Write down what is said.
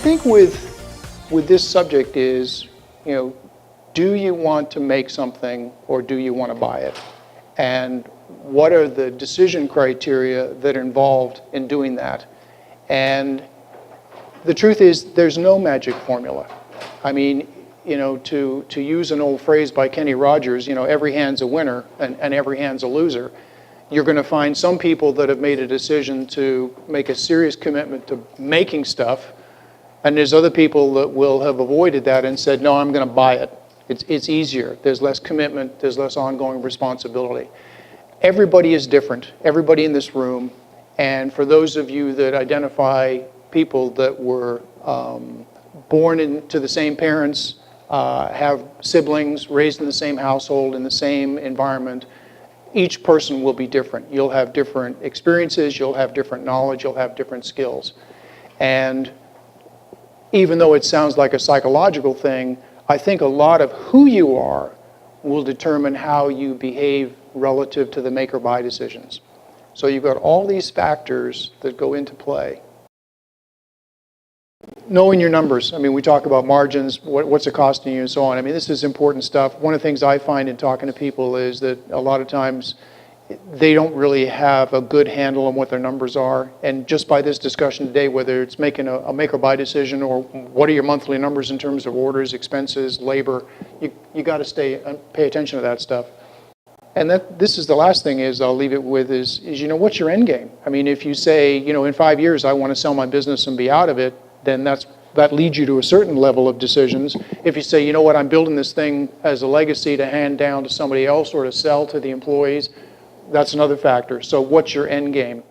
think with this subject is, do you want to make something or do you want to buy it? And what are the decision criteria that are involved in doing that? And the truth is, there's no magic formula. I mean, to use an old phrase by Kenny Rogers, every hand's a winner and every hand's a loser. You're going to find some people that have made a decision to make a serious commitment to making stuff, and there's other people that will have avoided that and said, no, I'm going to buy it. It's easier. There's less commitment. There's less ongoing responsibility. Everybody is different, everybody in this room. And for those of you that identify people that were born into the same parents, have siblings, raised in the same household, in the same environment, each person will be different. You'll have different experiences, you'll have different knowledge, you'll have different skills. And even though it sounds like a psychological thing, I think a lot of who you are will determine how you behave relative to the make or buy decisions. So you've got all these factors that go into play. Knowing your numbers. I mean, we talk about margins, what's it costing you and so on. I mean, this is important stuff. One of the things I find in talking to people is that a lot of times they don't really have a good handle on what their numbers are. And just by this discussion today, whether it's making a make or buy decision or what are your monthly numbers in terms of orders, expenses, labor, you got to pay attention to that stuff. And this is the last thing is I'll leave it with is what's your end game? I mean, if you say, in 5 years I want to sell my business and be out of it, then that leads you to a certain level of decisions. If you say, I'm building this thing as a legacy to hand down to somebody else or to sell to the employees, that's another factor. So what's your end game?